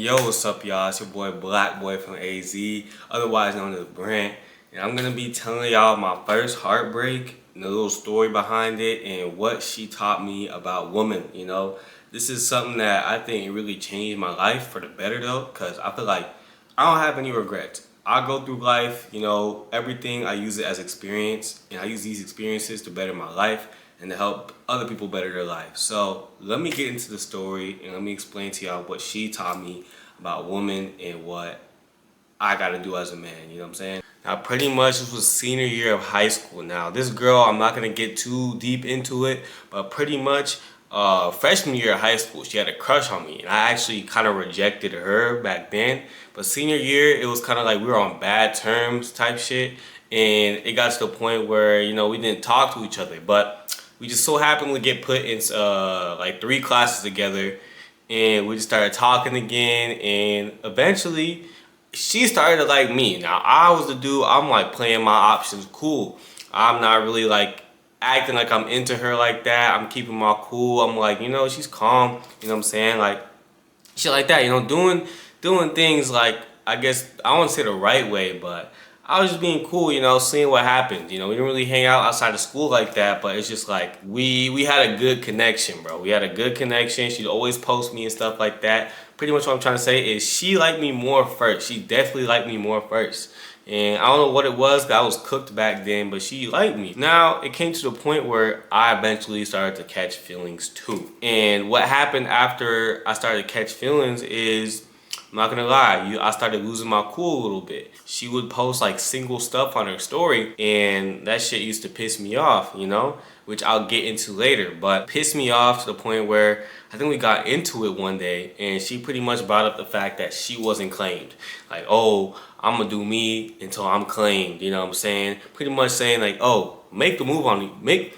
Yo, what's up, y'all? It's your boy Black Boy from AZ, otherwise known as Brent. And I'm gonna be telling y'all my first heartbreak and the little story behind it and what she taught me about women, This is something that I think really changed my life for the better though, because I feel like I don't have any regrets. I go through life, everything I use it as experience, and I use these experiences to better my life and to help other people better their life. So let me get into the story and let me explain to y'all what she taught me about women and what I gotta do as a man, you know what I'm saying? Now pretty much this was senior year of high school. Now this girl, I'm not gonna get too deep into it, but pretty much freshman year of high school, she had a crush on me, and I actually kind of rejected her back then. But senior year, it was kind of like we were on bad terms type shit, and it got to the point where we didn't talk to each other. But we just so happened to get put in like 3 classes together, and we just started talking again, and eventually she started to like me. Now I was the dude, I'm like playing my options cool. I'm not really like acting like I'm into her like that. I'm keeping my cool. I'm like, she's calm, you know what I'm saying? Like shit like that, doing things like, I guess I won't say the right way, but I was just being cool, seeing what happened. We didn't really hang out outside of school like that, but it's just like we had a good connection, bro. We had a good connection. She'd always post me and stuff like that. Pretty much what I'm trying to say is she liked me more first. She definitely liked me more first. And I don't know what it was, I was cooked back then, but she liked me. Now, it came to the point where I eventually started to catch feelings too. And what happened after I started to catch feelings is, I'm not gonna lie, I started losing my cool a little bit. She would post like single stuff on her story, and that shit used to piss me off, which I'll get into later. But pissed me off to the point where I think we got into it one day, and she pretty much brought up the fact that she wasn't claimed. Like, oh, I'm gonna do me until I'm claimed, you know what I'm saying? Pretty much saying like, oh, make the move on me,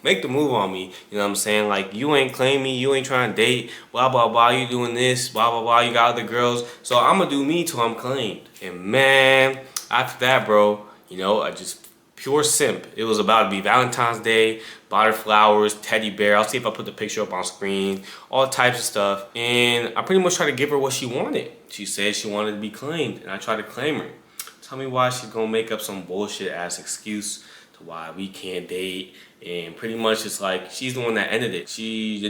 make the move on me, you know what I'm saying? Like, you ain't claim me, you ain't trying to date, blah blah blah, you doing this, blah blah blah, you got other girls, so I'm gonna do me till I'm claimed. And man, after that, bro, I just pure simp. It was about to be Valentine's Day, bought her flowers, teddy bear. I'll see if I put the picture up on screen, all types of stuff. And I pretty much tried to give her what she wanted. She said she wanted to be claimed, and I tried to claim her. Tell me why she's gonna make up some bullshit ass excuse to why we can't date, and pretty much it's like she's the one that ended it. She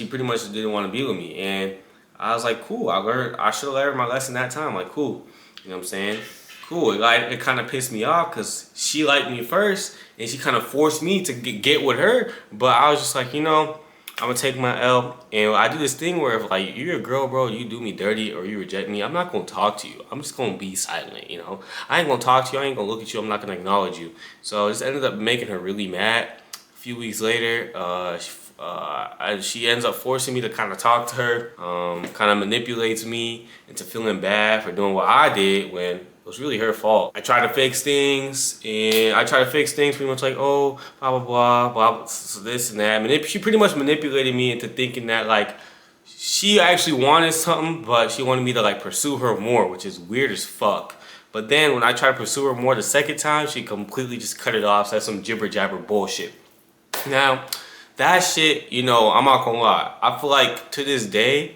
pretty much didn't want to be with me, and I was like, cool. I should have learned my lesson that time. Like, cool. You know what I'm saying? Cool. It kind of pissed me off because she liked me first, and she kind of forced me to get with her. But I was just like, I'm gonna take my L, and I do this thing where if like you're a girl, bro, you do me dirty or you reject me, I'm not gonna talk to you. I'm just gonna be silent, I ain't gonna talk to you. I ain't gonna look at you. I'm not gonna acknowledge you. So this ended up making her really mad. A few weeks later, she ends up forcing me to kind of talk to her, kind of manipulates me into feeling bad for doing what I did when it was really her fault. I tried to fix things, pretty much like, oh, blah, blah, blah, blah, so this and that. She pretty much manipulated me into thinking that, like, she actually wanted something, but she wanted me to, like, pursue her more, which is weird as fuck. But then when I tried to pursue her more the second time, she completely just cut it off, said some jibber-jabber bullshit. Now, that shit, I'm not gonna lie. I feel like, to this day,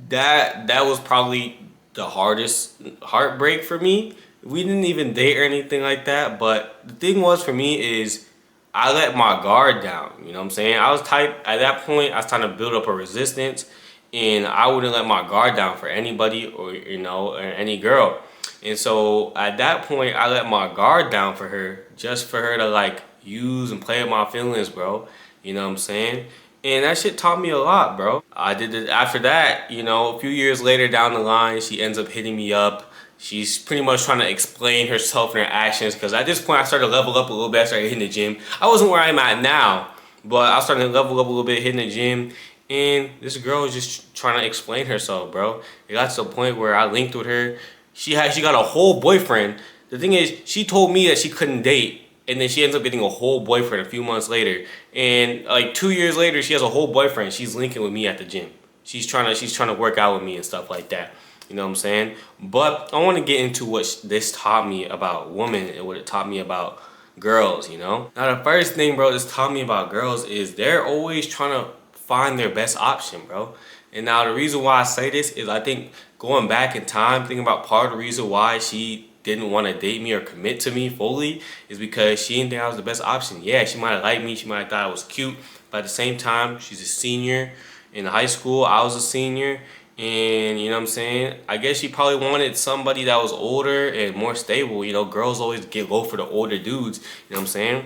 that was probably the hardest heartbreak for me. We didn't even date or anything like that, but the thing was for me is I let my guard down, you know what I'm saying? I was at that point, I was trying to build up a resistance, and I wouldn't let my guard down for anybody or, or any girl. And so at that point, I let my guard down for her, just for her to like use and play with my feelings, bro. You know what I'm saying? And that shit taught me a lot, bro. I did it after that, a few years later down the line, she ends up hitting me up. She's pretty much trying to explain herself and her actions, because at this point I started to level up a little bit. I started hitting the gym. I wasn't where I'm at now, but I started to level up a little bit, hitting the gym. And this girl was just trying to explain herself, bro. It got to the point where I linked with her. She got a whole boyfriend. The thing is, she told me that she couldn't date, and then she ends up getting a whole boyfriend a few months later. And like 2 years later, she has a whole boyfriend. She's linking with me at the gym. She's trying to work out with me and stuff like that. You know what I'm saying? But I want to get into what this taught me about women and what it taught me about girls, Now the first thing, bro, this taught me about girls is they're always trying to find their best option, bro. And now the reason why I say this is I think going back in time, thinking about part of the reason why she didn't want to date me or commit to me fully is because she didn't think I was the best option. Yeah, she might have liked me, she might have thought I was cute, but at the same time, she's a senior in high school. I was a senior. And you know what I'm saying? I guess she probably wanted somebody that was older and more stable. You know, girls always go for the older dudes. You know what I'm saying?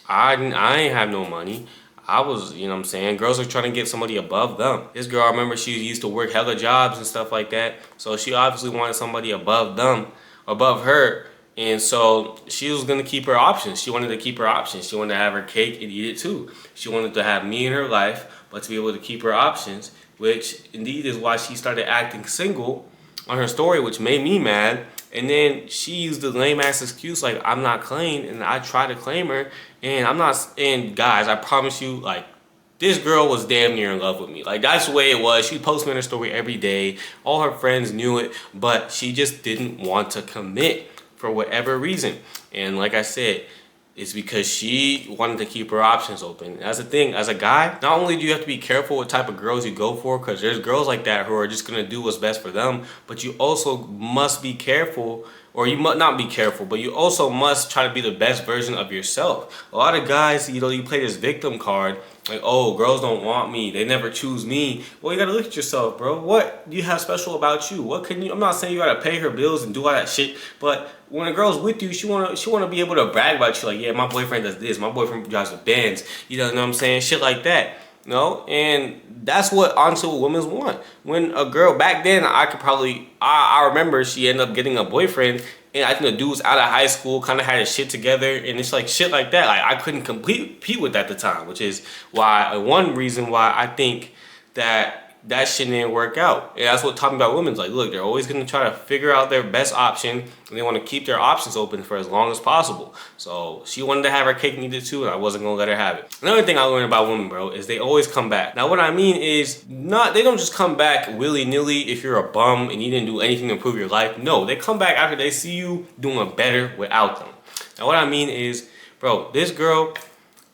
I ain't have no money. I was, you know what I'm saying? Girls are trying to get somebody above them. This girl, I remember she used to work hella jobs and stuff like that. So she obviously wanted somebody above them, above her. And so she was going to keep her options. She wanted to keep her options. She wanted to have her cake and eat it too. She wanted to have me in her life, but to be able to keep her options, which indeed is why she started acting single on her story, which made me mad. And then she used the lame ass excuse like I'm not claimed, and I tried to claim her, and I'm not. And guys, I promise you, like this girl was damn near in love with me. Like that's the way it was. She posted me on her story every day. All her friends knew it, but she just didn't want to commit for whatever reason. And like I said, it's because she wanted to keep her options open. That's the thing. As a guy, not only do you have to be careful what type of girls you go for, because there's girls like that who are just going to do what's best for them, but you also must be careful, or you must not be careful, but you also must try to be the best version of yourself. A lot of guys, you know, you play this victim card, like, oh, girls don't want me, they never choose me. Well, you gotta look at yourself, bro. What do you have special about you? What can you? I'm not saying you gotta pay her bills and do all that shit, but when a girl's with you, she wanna be able to brag about you, like, yeah, my boyfriend does this, my boyfriend drives a Benz, you know what I'm saying, shit like that. You know, and that's what honestly women want. When a girl back then, I remember she ended up getting a boyfriend, and I think the dude was out of high school, kind of had his shit together, and it's like shit like that. Like I couldn't compete with that at the time, which is why one reason why I think that shit didn't work out. And that's what talking about women's like. Look, they're always gonna try to figure out their best option, and they want to keep their options open for as long as possible. So she wanted to have her cake and eat it too, and I wasn't gonna let her have it. Another thing I learned about women, bro, is they always come back. Now, what I mean is they don't just come back willy-nilly if you're a bum and you didn't do anything to improve your life. No, they come back after they see you doing better without them. Now, what I mean is, bro, this girl,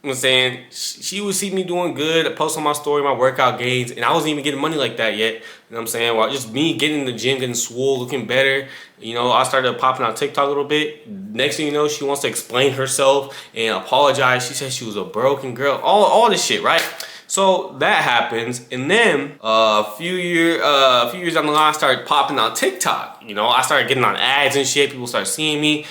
I'm saying, she would see me doing good, post on my story, my workout gains, and I wasn't even getting money like that yet. You know what I'm saying? Well, just me getting in the gym, getting swole, looking better. You know, I started popping on TikTok a little bit. Next thing you know, she wants to explain herself and apologize. She said she was a broken girl. All this shit, right? So that happens, and then a few years down the line, I started popping on TikTok. You know, I started getting on ads and shit. People start seeing me.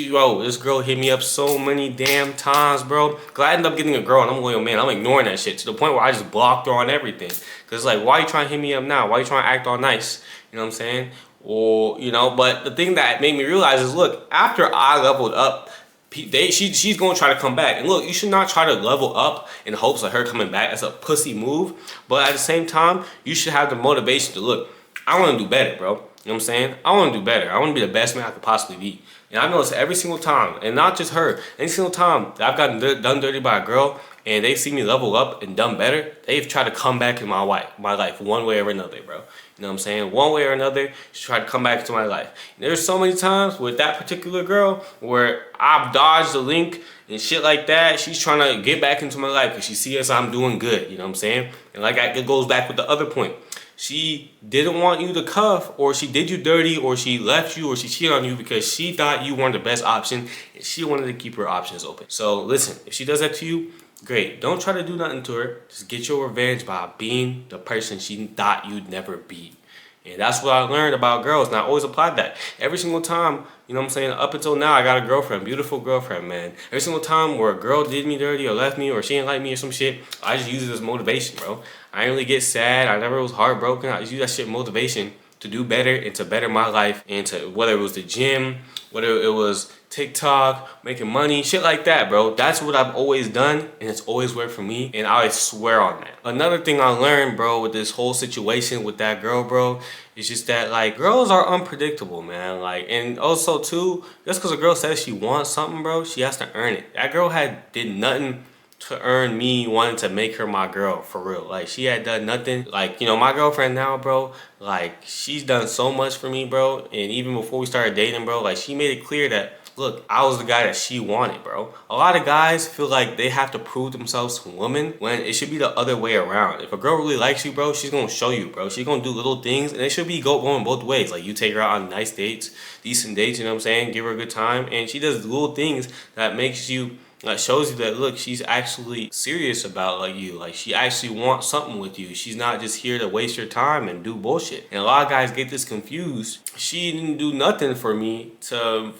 Bro, this girl hit me up so many damn times, bro. Cause I ended up getting a girl, and I'm going, oh man, I'm ignoring that shit to the point where I just blocked her on everything. Cause it's like, why you trying to hit me up now? Why you trying to act all nice? You know what I'm saying? Or you know, but the thing that made me realize is, look, after I leveled up, she's gonna try to come back. And look, you should not try to level up in hopes of her coming back. That's a pussy move. But at the same time, you should have the motivation to look, I wanna do better, bro. You know what I'm saying? I wanna do better. I wanna be the best man I could possibly be. And I've noticed every single time, and not just her, any single time that I've gotten done dirty by a girl and they see me level up and done better, they've tried to come back in my life one way or another, bro. You know what I'm saying? One way or another, she tried to come back into my life. And there's so many times with that particular girl where I've dodged the link and shit like that. She's trying to get back into my life because she sees I'm doing good. You know what I'm saying? And like it goes back with the other point. She didn't want you to cuff, or she did you dirty, or she left you, or she cheated on you because she thought you weren't the best option and she wanted to keep her options open. So listen, if she does that to you, great. Don't try to do nothing to her. Just get your revenge by being the person she thought you'd never be. And that's what I learned about girls, and I always applied that. Every single time, you know what I'm saying, up until now, I got a girlfriend, beautiful girlfriend, man. Every single time where a girl did me dirty or left me or she didn't like me or some shit, I just use it as motivation, bro. I didn't really get sad. I never was heartbroken. I just use that shit motivation to do better and to better my life, and to, whether it was the gym, whether it was TikTok, making money, shit like that, bro. That's what I've always done, and it's always worked for me, and I swear on that. Another thing I learned, bro, with this whole situation with that girl, bro, is just that, like, girls are unpredictable, man. Like, and also, too, just because a girl says she wants something, bro, she has to earn it. That girl did nothing to earn me wanting to make her my girl, for real. Like, she had done nothing. Like, you know, my girlfriend now, bro, like, she's done so much for me, bro. And even before we started dating, bro, like, she made it clear that look, I was the guy that she wanted, bro. A lot of guys feel like they have to prove themselves to women when it should be the other way around. If a girl really likes you, bro, she's gonna show you, bro. She's gonna do little things, and it should be going both ways. Like, you take her out on nice dates, decent dates, you know what I'm saying? Give her a good time, and she does little things that makes you, that shows you that, look, she's actually serious about like you. Like, she actually wants something with you. She's not just here to waste your time and do bullshit. And a lot of guys get this confused. She didn't do nothing for me to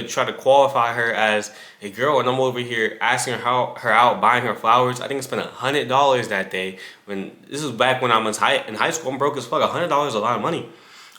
try to qualify her as a girl, and I'm over here asking her out, buying her flowers. I think I spent $100 that day. When this was back when I was in high school, I'm broke as fuck. $100 is a lot of money.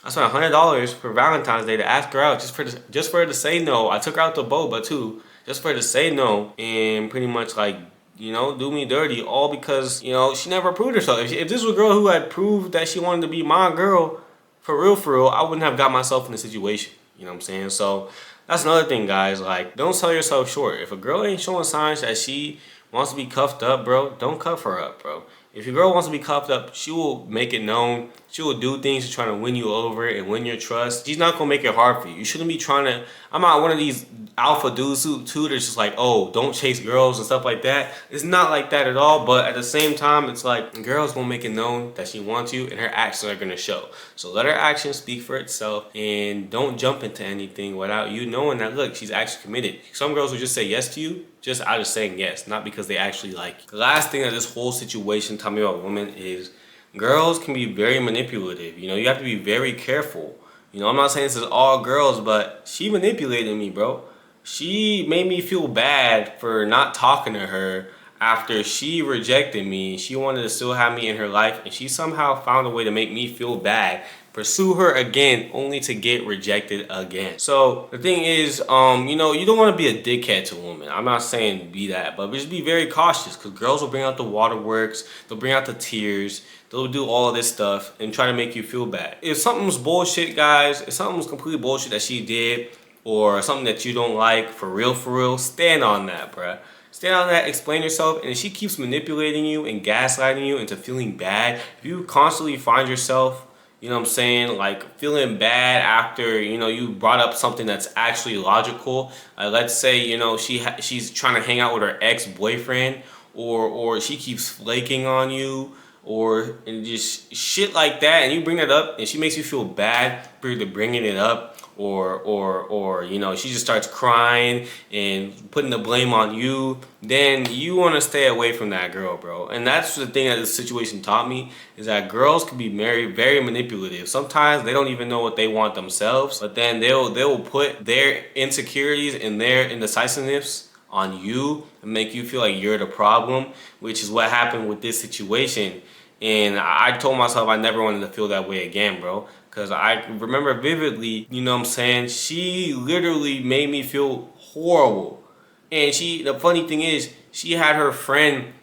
I spent $100 for Valentine's Day to ask her out, just for her to say no. I took her out to boba too, just for her to say no, and pretty much, like, you know, do me dirty, all because, you know, she never proved herself. If this was a girl who had proved that she wanted to be my girl, for real, I wouldn't have got myself in a situation. You know what I'm saying? So that's another thing, guys. Like, don't sell yourself short. If a girl ain't showing signs that she wants to be cuffed up, bro, don't cuff her up, bro. If your girl wants to be cuffed up, she will make it known. She will do things to try to win you over and win your trust. She's not gonna make it hard for you. You shouldn't be trying to. I'm not one of these alpha dudes too that's just like, oh, don't chase girls and stuff like that. It's not like that at all. But at the same time, it's like, a girl's gonna make it known that she wants you, and her actions are gonna show. So let her actions speak for itself, and don't jump into anything without you knowing that, look, she's actually committed. Some girls will just say yes to you just out of saying yes, not because they actually like you. The last thing that this whole situation taught me about women is girls can be very manipulative. You know, you have to be very careful. You know, I'm not saying this is all girls, but she manipulated me, bro. She made me feel bad for not talking to her after she rejected me. She wanted to still have me in her life, and she somehow found a way to make me feel bad, pursue her again, only to get rejected again. So the thing is, you know, you don't want to be a dickhead to a woman. I'm not saying be that, but just be very cautious, because girls will bring out the waterworks, they'll bring out the tears, they'll do all of this stuff and try to make you feel bad. If something's bullshit, guys, if something's completely bullshit that she did, or something that you don't like, for real, stand on that, bruh. Stand on that, explain yourself, and if she keeps manipulating you and gaslighting you into feeling bad, if you constantly find yourself, you know what I'm saying, like, feeling bad after, you know, you brought up something that's actually logical. Let's say, you know, she's trying to hang out with her ex-boyfriend, or she keeps flaking on you, or and just shit like that, and you bring that up, and she makes you feel bad for bringing it up, or you know, she just starts crying and putting the blame on you, then you want to stay away from that girl, bro. And that's the thing that this situation taught me, is that girls can be very manipulative. Sometimes they don't even know what they want themselves, but then they'll put their insecurities and their indecisiveness on you and make you feel like you're the problem, which is what happened with this situation. And I told myself I never wanted to feel that way again, bro. Because I remember vividly, you know what I'm saying, she literally made me feel horrible. And the funny thing is, she had her friend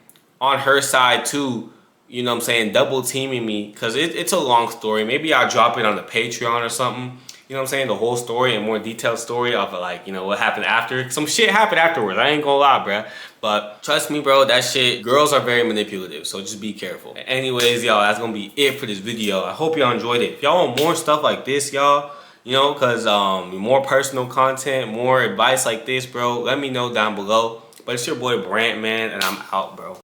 on her side too, you know what I'm saying, double teaming me. Because it's a long story. Maybe I'll drop it on the Patreon or something. You know what I'm saying? The whole story, a more detailed story of, like, you know, what happened after. Some shit happened afterwards. I ain't gonna lie, bruh. But trust me, bro, that shit, girls are very manipulative. So just be careful. Anyways, y'all, that's gonna be it for this video. I hope y'all enjoyed it. If y'all want more stuff like this, y'all, you know, because more personal content, more advice like this, bro, let me know down below. But it's your boy Brant, man, and I'm out, bro.